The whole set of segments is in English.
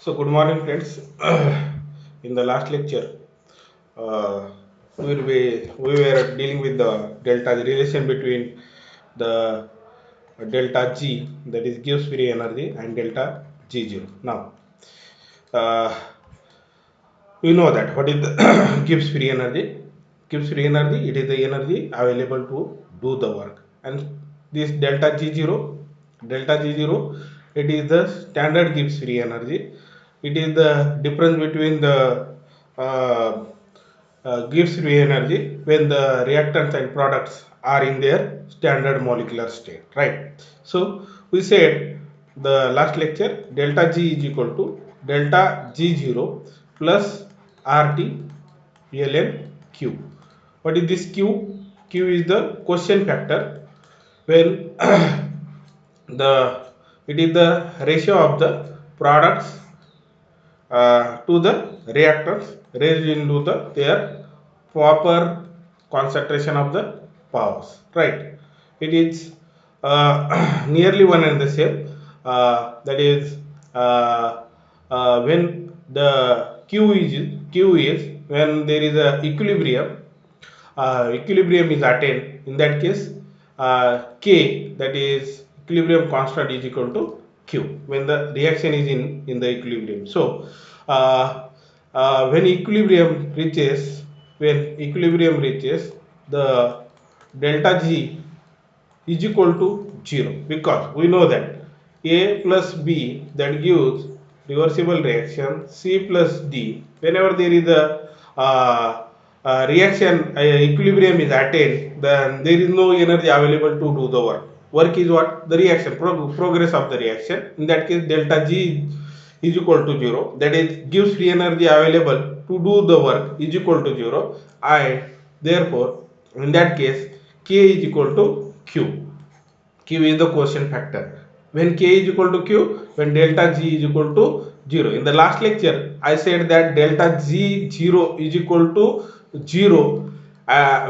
So, good morning, friends. In the last lecture, uh, we were dealing with the delta the relation between the delta G, that is Gibbs free energy, and delta G0. Now, uh, we know that what is the Gibbs free energy? Gibbs free energy, it is the energy available to do the work, and this delta G0, it is the standard Gibbs free energy. It is the difference between the uh, Gibbs free energy when the reactants and products are in their standard molecular state, right? So we said the last lecture delta G is equal to delta G0 plus RT ln Q. What is this Q? Q is the quotient factor when the it is the ratio of the products to the reactants raised into their proper concentration of the powers, right? It is nearly one and the same, that is uh, when the q is when there is a equilibrium is attained. In that case, k, that is equilibrium constant, is equal to q when the reaction is in the equilibrium. So uh, when equilibrium reaches, the delta G is equal to 0, because we know that A plus B, that gives reversible reaction, C plus D. Whenever there is a reaction equilibrium is attained, then there is no energy available to do the work. Work is what? The reaction, progress of the reaction. In that case, delta G is equal to 0, that is gives free energy available to do the work is equal to 0, and therefore in that case K is equal to Q. Q is the quotient factor. When K is equal to Q, when delta G is equal to 0. In the last lecture, I said that delta G0 is equal to 0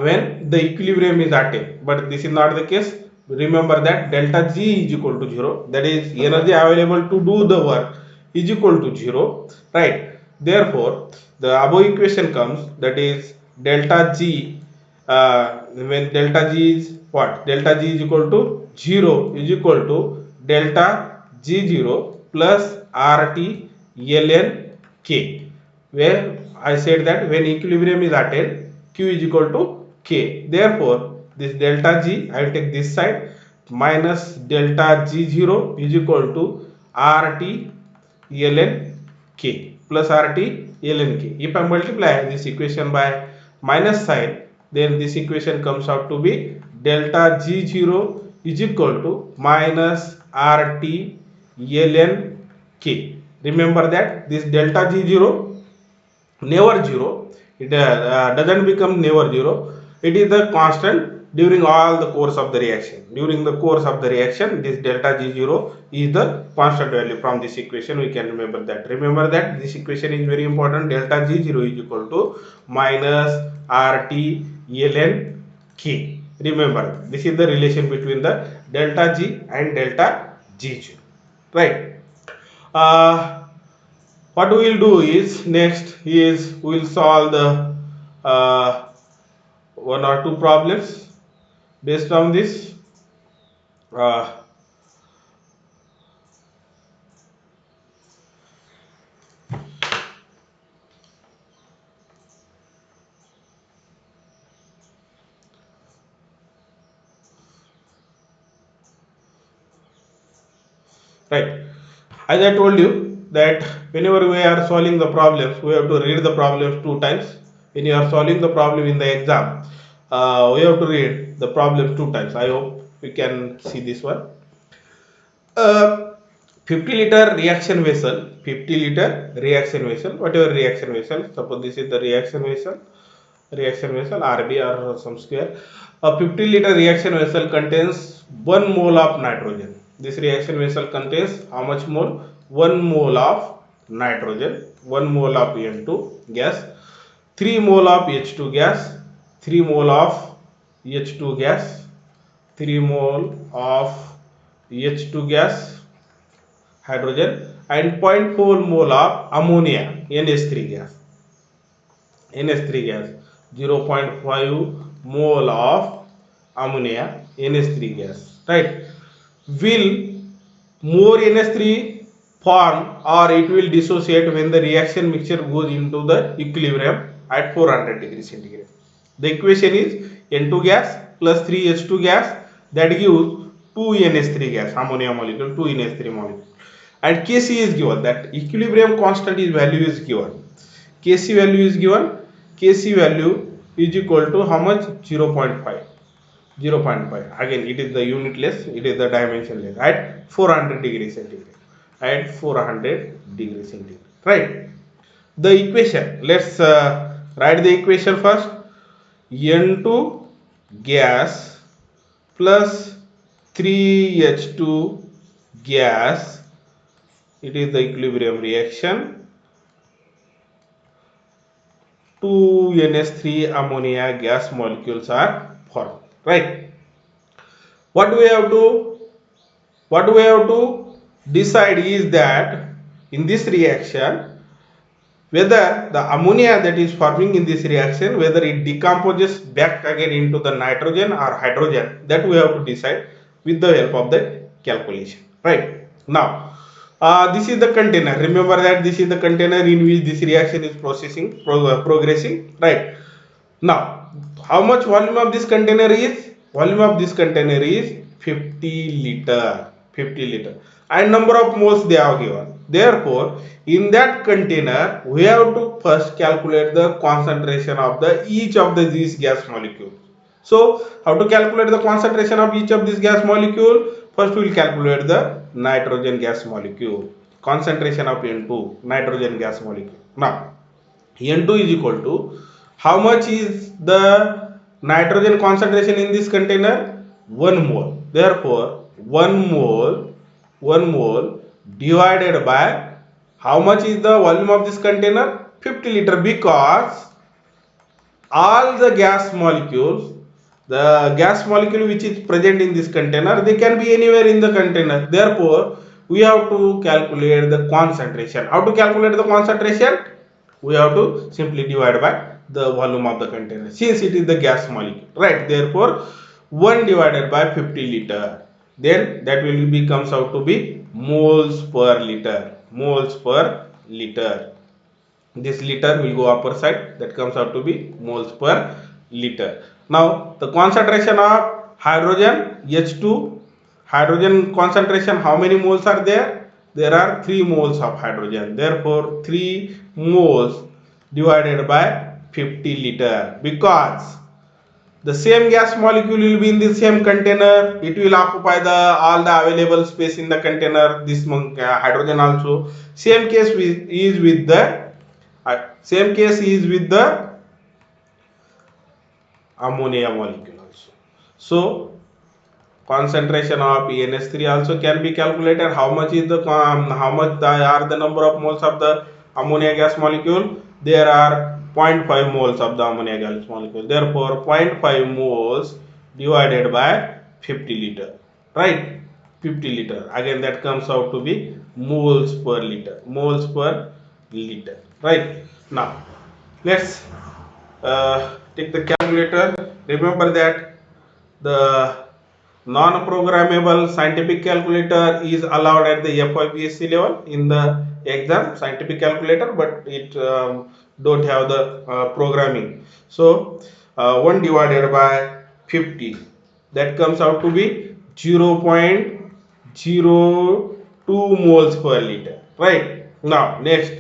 when the equilibrium is attained. But this is not the case. Remember that delta G is equal to 0. That is energy available to do the work is equal to 0. Right. Therefore, the above equation comes, that is delta G, when delta G is what? Delta G is equal to 0 is equal to delta G0 plus RT ln K, where I said that when equilibrium is attained, Q is equal to K. Therefore, this delta G, I will take this side, minus delta G0 is equal to RT ln K plus RT ln K. If I multiply this equation by minus sign, then this equation comes out to be delta G0 is equal to minus RT ln K. Remember that this delta G0 never 0, it doesn't become never 0, it is the constant during all the course of the reaction. During the course of the reaction, this delta G0 is the constant value. From this equation we can remember that this equation is very important. Delta G0 is equal to minus RT ln K. Remember, this is the relation between the delta G and delta G0, right? uh, what we will do is next is we will solve the one or two problems based on this. uh, right, as I told you that whenever we are solving the problems, we have to read the problems two times. When you are solving the problem in the exam, we have to read the problem two times. I hope we can see this one. uh, 50-liter reaction vessel, 50-liter reaction vessel, whatever reaction vessel, suppose this is the reaction vessel RB or some square. A 50-liter reaction vessel contains 1 mole of nitrogen. This reaction vessel contains how much mole? 1 mole of nitrogen, 1 mole of N2 gas, 3 mole of H2 gas, 3 mole of H2 gas, 3 mole of H2 gas, hydrogen, and 0.4 mole of ammonia NH3 gas. NH3 gas, 0.5 mole of ammonia NH3 gas, right? Will more NH3 form or it will dissociate when the reaction mixture goes into the equilibrium at 400 degrees centigrade. The equation is N2 gas plus 3H2 gas, that gives 2 NH3 gas, ammonia molecule, 2 NH3 molecule. And Kc is given, that equilibrium constant is value is given. Kc value is given, Kc value is equal to how much? 0.5. 0.5. Again, it is the unitless, it is the dimensionless at 400 degrees centigrade. At 400 degrees centigrade. Right. The equation. Let's write the equation first. N2 gas plus 3H2 gas. It is the equilibrium reaction. 2 NH3 ammonia gas molecules are formed. Right. What do we have to decide is that in this reaction, whether the ammonia that is forming in this reaction, whether it decomposes back again into the nitrogen or hydrogen, that we have to decide with the help of the calculation. Right. Now, this is the container. Remember that this is the container in which this reaction is progressing. Right. Now, how much volume of this container is? Volume of this container is 50 liter. 50 liter. And number of moles they have given. Therefore, in that container, we have to first calculate the concentration of each of these gas molecules. So, how to calculate the concentration of each of these gas molecule? First, we will calculate the nitrogen gas molecule. Concentration of N2, nitrogen gas molecule. Now, N2 is equal to, how much is the nitrogen concentration in this container? 1 mole. Therefore, 1 mole divided by how much is the volume of this container? 50 liter, because all the gas molecules, the gas molecule which is present in this container, they can be anywhere in the container. Therefore, we have to calculate the concentration. How to calculate the concentration? We have to simply divide by the volume of the container, since it is the gas molecule, right? Therefore, 1 divided by 50 liter, then that will be comes out to be moles per liter. Moles per liter. This liter will go upper side, that comes out to be moles per liter. Now, the concentration of hydrogen H2, hydrogen concentration, how many moles are there? There are 3 moles of hydrogen. Therefore, 3 moles divided by 50 liter, because the same gas molecule will be in the same container. It will occupy all the available space in the container. This hydrogen also. Same case is with the ammonia molecule also. So, concentration of NH3 also can be calculated. How much is the are the number of moles of the ammonia gas molecule? There are 0.5 moles of the ammonia gas molecule. Therefore, 0.5 moles divided by 50 liter, right? 50 liter. Again, that comes out to be moles per liter. Moles per liter, right? Now, let's take the calculator. Remember that the non-programmable scientific calculator is allowed at the FYPSC level in the exam, scientific calculator, but it don't have the programming. So 1 divided by 50, that comes out to be 0.02 moles per liter, right? Now, next,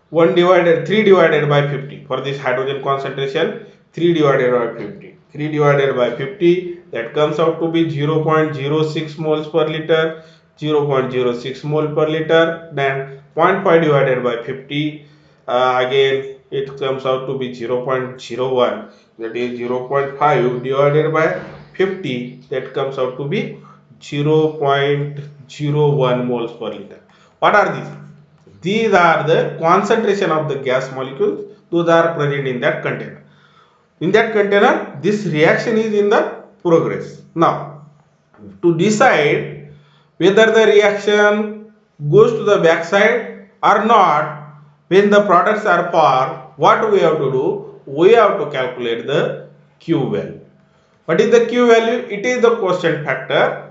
3 divided by 50 for this hydrogen concentration. 3 divided by 50, 3 divided by 50, that comes out to be 0.06 moles per liter. 0.06 mole per liter. Then 0.5 divided by 50, again it comes out to be 0.01, that is 0.5 divided by 50, that comes out to be 0.01 moles per liter. What are these? These are the concentration of the gas molecules. Those are present in that container. In that container, this reaction is in the progress. Now, to decide whether the reaction goes to the backside or not, when the products are par, what we have to do? We have to calculate the Q value. What is the Q value? It is the quotient factor.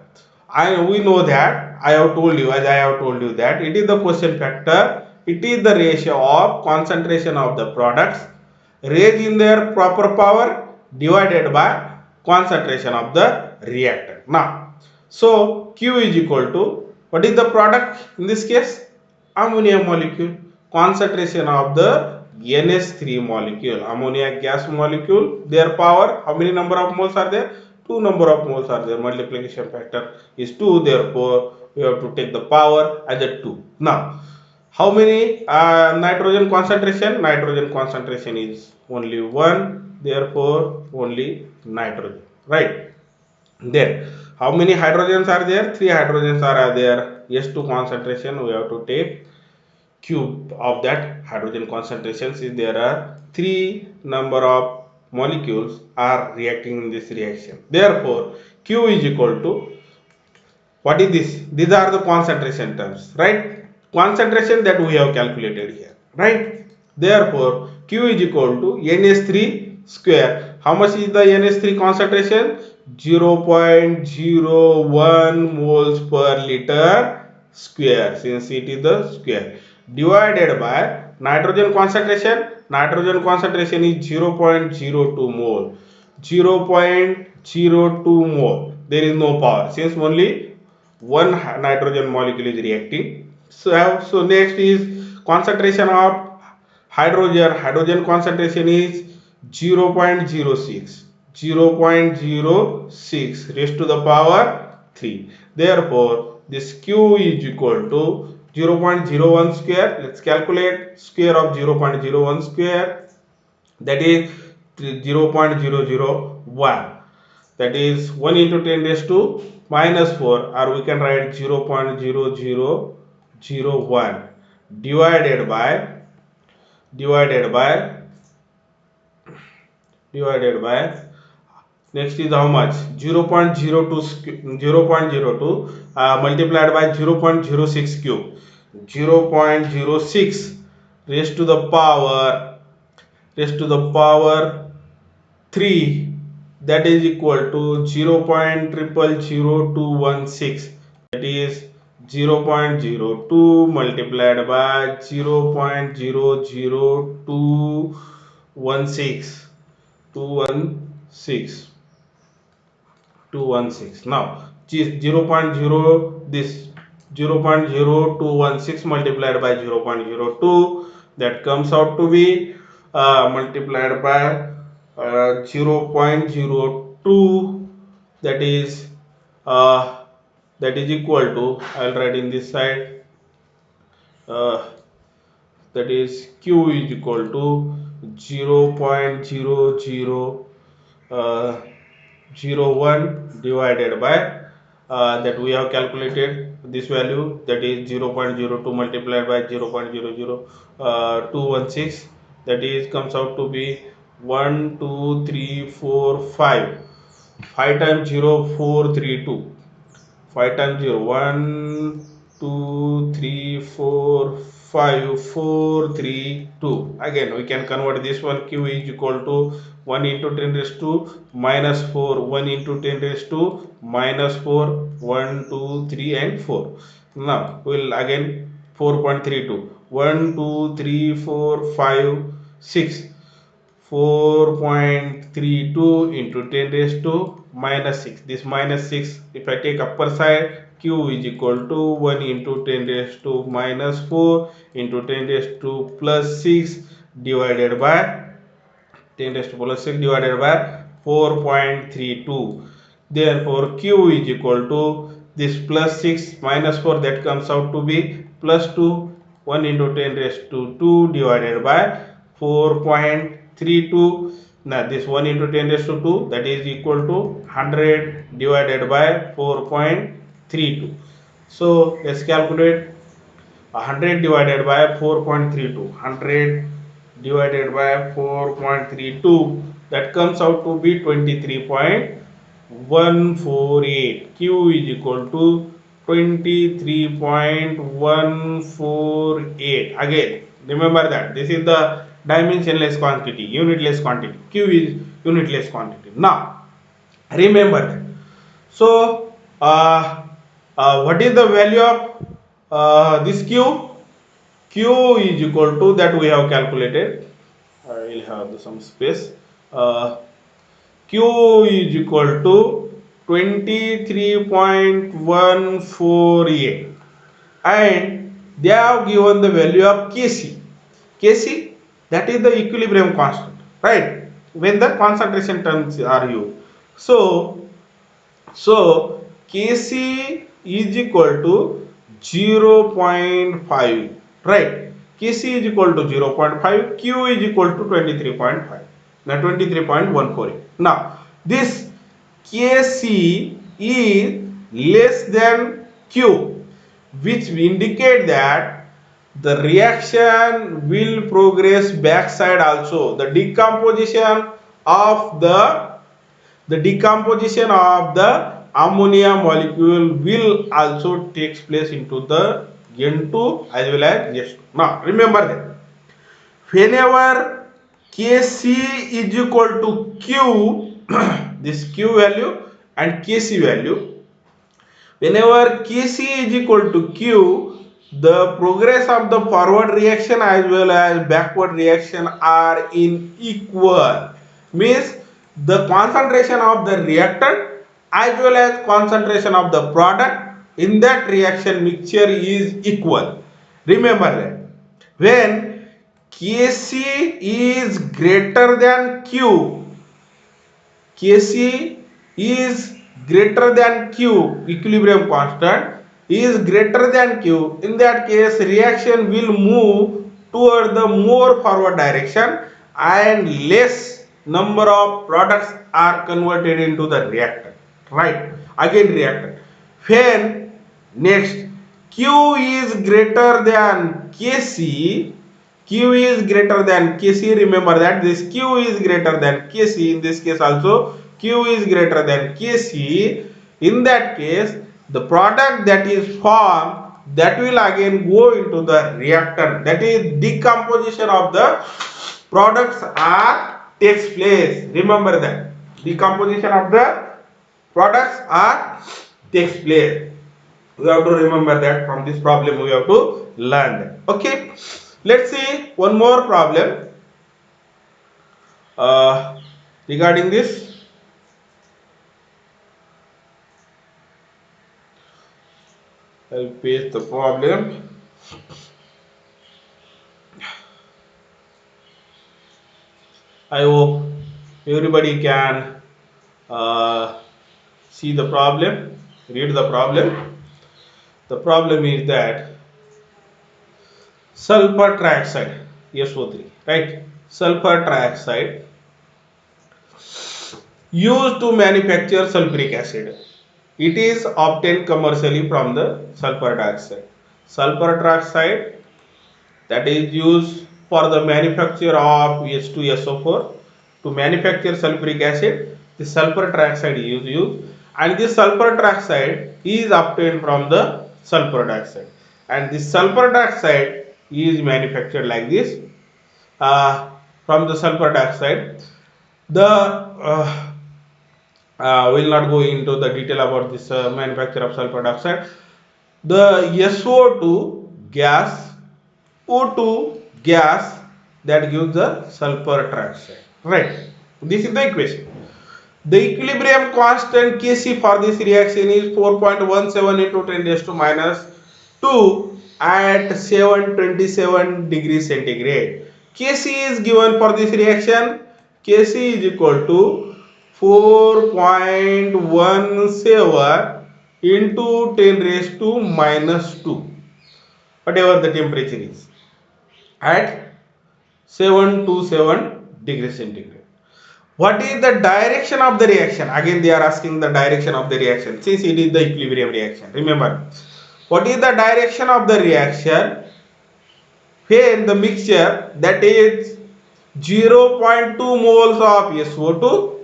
We know that. I have told you, as I have told you, that it is the quotient factor. It is the ratio of concentration of the products raised in their proper power divided by concentration of the reactant. Now, so Q is equal to, what is the product in this case? Ammonia molecule. Concentration of the NH3 molecule, ammonia gas molecule, their power, how many number of moles are there? 2 number of moles are there. Multiplication factor is 2, therefore we have to take the power as a 2. Now, how many nitrogen concentration? Nitrogen concentration is only 1, therefore only nitrogen, right? Then how many hydrogens are there? 3 hydrogens are there. S2 concentration, we have to take cube of that hydrogen concentration, since there are 3 number of molecules are reacting in this reaction. Therefore Q is equal to, what is this? These are the concentration terms, right? Concentration that we have calculated here, right? Therefore Q is equal to NH3 square. How much is the NH3 concentration? 0.01 moles per liter square, since it is the square, divided by nitrogen concentration. Nitrogen concentration is 0.02 mole. 0.02 mole. There is no power, since only one nitrogen molecule is reacting. So next is concentration of hydrogen. Hydrogen concentration is 0.06. 0.06 raised to the power 3. Therefore this Q is equal to 0.01 square. Let's calculate square of 0.01 square, that is 0.001, that is 1 into 10 raised to minus 4, or we can write 0.0001 divided by divided by next is how much? 0.02 multiplied by 0.06 cube. 0.06 raised to the power 3, that is equal to 0.000216, that is 0.02 multiplied by 0.00216 216. Now 0.0, this 0.0216 multiplied by 0.02, that comes out to be multiplied by 0.02, that is equal to, I will write in this side, that is Q is equal to 0.0001 divided by that we have calculated this value, that is 0.02 multiplied by 0.00216, that is comes out to be 1 2 3 4 5 5 times 0 432, 5 times 0 1 2 3 4 5 4 3 2. Again we can convert this one. Q is equal to 1 into 10 raised to minus 4, 1 into 10 raised to minus 4, 1 2 3 and 4. Now we will again 4.32, 1 2 3 4 5 6, 4.32 into 10 raised to minus 6. This minus 6, if I take upper side, Q is equal to 1 into 10 raised to minus 4 into 10 raised to plus 6 divided by 10 raised to plus 6 divided by 4.32. Therefore Q is equal to this plus 6 minus 4, that comes out to be plus 2. 1 into 10 raised to 2 divided by 4.32. Now this 1 into 10 raised to 2, that is equal to 100 divided by 4.32. So let's calculate 100 divided by 4.32. 100 divided by 4.32, that comes out to be 23.148. Q is equal to 23.148. Again, remember that this is the dimensionless quantity, unitless quantity. Q is unitless quantity. Now, remember that. So, what is the value of this Q? Q is equal to, that we have calculated. I will have some space. Uh, Q is equal to 23.148, and they have given the value of Kc. Kc, that is the equilibrium constant, right? When the concentration terms are used. So Kc is equal to 0.5, right? Kc is equal to 0.5, Q is equal to 23.5. Now 23.148. Now this Kc is less than Q, which indicate that the reaction will progress backside also. The decomposition of the ammonia molecule will also takes place into the N2 as well as S2. Now remember that whenever Kc is equal to Q, this Q value and Kc value, whenever Kc is equal to Q, the progress of the forward reaction as well as backward reaction are in equal. Means the concentration of the reactant as well as concentration of the product in that reaction mixture is equal. Remember that when Kc is greater than Q, Kc is greater than Q, equilibrium constant is greater than Q, in that case reaction will move toward the more forward direction and less number of products are converted into the reactant, right? Again reactant. When next Q is greater than Kc, Q is greater than Kc, remember that this Q is greater than Kc, in this case also Q is greater than Kc, in that case the product that is formed, that will again go into the reactant, that is decomposition of the products are takes place. Remember that decomposition of the products are takes place. We have to remember that. From this problem we have to learn that. Okay, let's see one more problem regarding this. I'll paste the problem. I hope everybody can see the problem, read the problem. The problem is that sulfur trioxide, SO3, right? Sulfur trioxide used to manufacture sulfuric acid. It is obtained commercially from the sulfur dioxide. Sulfur trioxide, that is used for the manufacture of H2SO4. To manufacture sulfuric acid, the sulfur trioxide is used, and this sulfur trioxide is obtained from the sulfur dioxide, and this sulfur dioxide is manufactured like this. From the sulfur dioxide, the will not go into the detail about this manufacture of sulfur dioxide. The SO2 gas, O2 gas, that gives the sulfur trioxide, right? This is the equation. The equilibrium constant Kc for this reaction is 4.17 into 10 raised to minus 2 at 727 degrees centigrade. Kc is given for this reaction. Kc is equal to 4.17 into 10 raised to minus 2, whatever the temperature is, at 727 degrees centigrade. What is the direction of the reaction? Again they are asking the direction of the reaction, since it is the equilibrium reaction. Remember, what is the direction of the reaction when the mixture, that is 0.2 moles of SO2,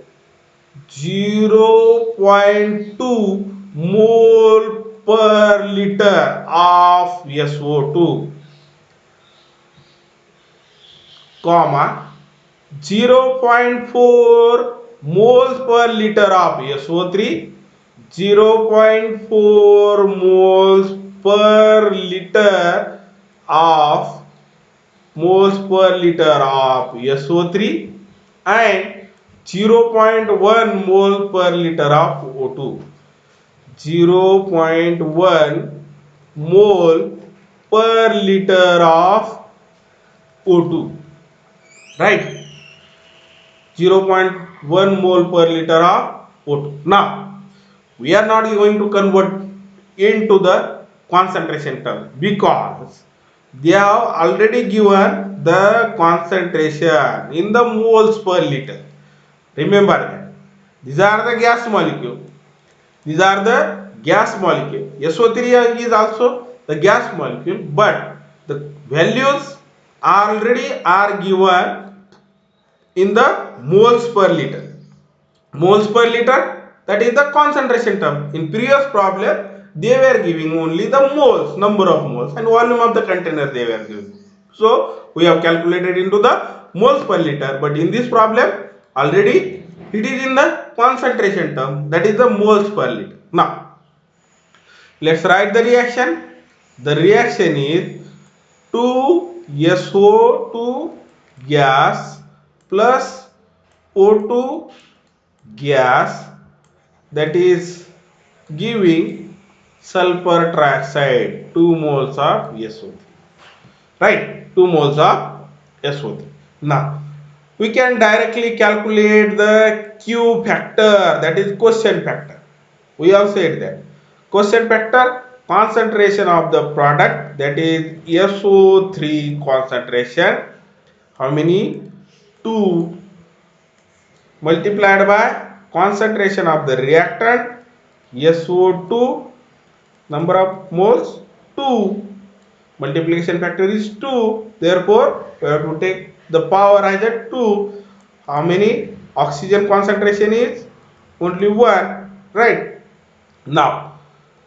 0.2 mole per liter of SO2, comma 0.4 moles per liter of SO3, 0.4 moles per liter of SO3 and 0.1 mole per liter of O2. 0.1 mole per liter of O2, right? 0.1 mole per liter of O2. Now, we are not going to convert into the concentration term because they have already given the concentration in the moles per liter. Remember that. These are the gas molecule. These are the gas molecule. SO3 is also the gas molecule, but the values already are given in the moles per liter. Moles per liter, that is the concentration term. In previous problem, they were giving only the moles, number of moles, and volume of the container they were giving. So we have calculated into the moles per liter, but in this problem already it is in the concentration term, that is the moles per liter. Now let's write the reaction. The reaction is 2SO2 gas plus O2 gas, that is giving sulfur trioxide 2 moles of SO3, right? 2 moles of SO3. Now we can directly calculate the Q factor, that is quotient factor. We have said that quotient factor, concentration of the product, that is SO3 concentration, how many? 2 multiplied by concentration of the reactant SO2, number of moles 2, multiplication factor is 2, therefore we have to take the power as a 2. How many? Oxygen concentration is only 1, right? Now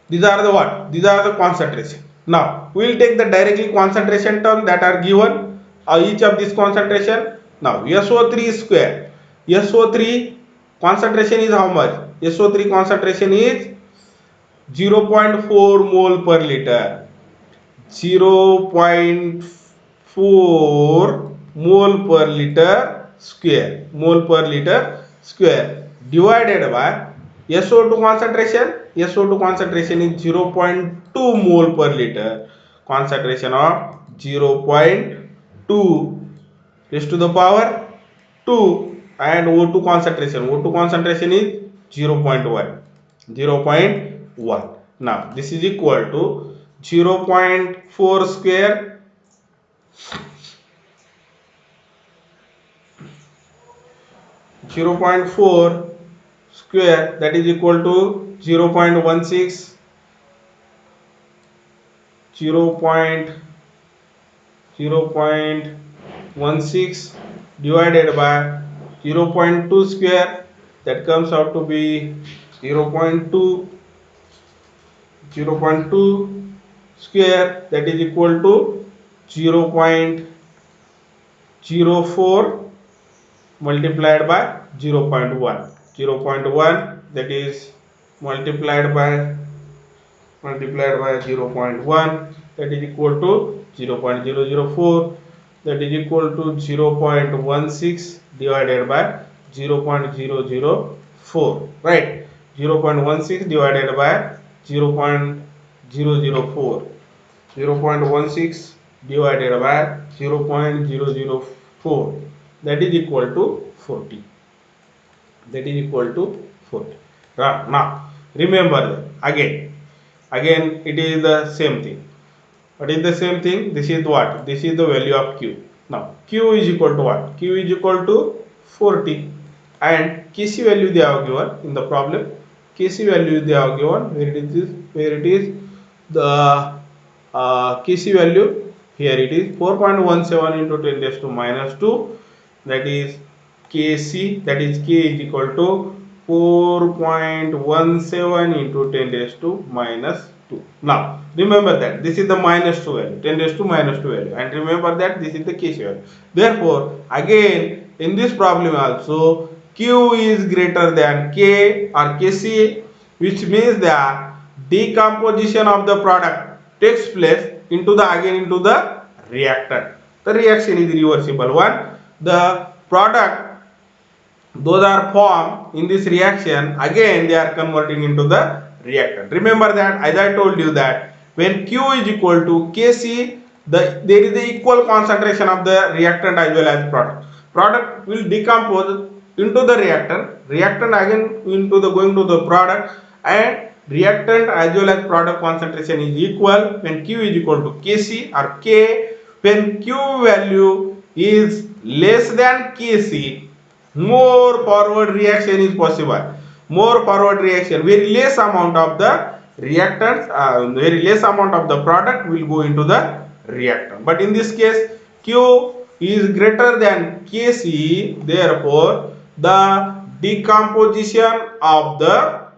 these are the what? These are the concentration. Now we will take the directly concentration term that are given each of this concentration. Now SO3 square, SO3 concentration is how much? SO3 concentration is 0.4 mole per liter. 0.4 mole per liter square, mole per liter square, divided by SO2 concentration. SO2 concentration is 0.2 mole per liter. Concentration of 0.2 raised to the power 2, and O2 concentration. O2 concentration is 0.1. 0.1. Now this is equal to 0.4 square 0.4 square, that is equal to 0.16, 0.16 divided by 0.2 square, that comes out to be 0.2 square, that is equal to 0.04 multiplied by 0.1. 0.1, that is multiplied by 0.1, that is equal to 0.004, that is equal to 0.16 divided by 0.004, right? 0.16 divided by 0.004, 0.16 divided by 0.004, that is equal to 40, that is equal to 40. Now remember again it is the same thing. What is the same thing? This is what? This is the value of Q. Now Q is equal to what? Q is equal to 40, and Kc value they have given in the problem. Kc value they have given, where it is the Kc value, here it is 4.17 into 10 raised to minus 2, that is Kc, that is K is equal to 4.17 into 10 raised to minus 2. Now remember that this is the minus 2 value, 10 raised to minus 2 value, and remember that this is the Kc value. Therefore again in this problem also Q is greater than K or Kc, which means that decomposition of the product takes place into the reactant. The reaction is reversible one. The product those are formed in this reaction, again they are converting into the reactant. Remember that as I told you that when Q is equal to Kc, there is the equal concentration of the reactant as well as product. Product will decompose into the reactant again into the going to the product, and reactant as well as product concentration is equal when Q is equal to Kc or K. When Q value is less than Kc, more forward reaction is possible. More forward reaction, very less amount of the reactants, very less amount of the product will go into the reactant. But in this case, Q is greater than Kc, therefore the decomposition of the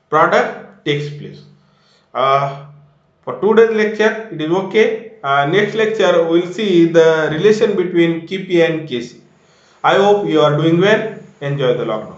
product takes place. For today's lecture, it is okay. Next lecture, we will see the relation between Kp and Kc. I hope you are doing well. Enjoy the lockdown.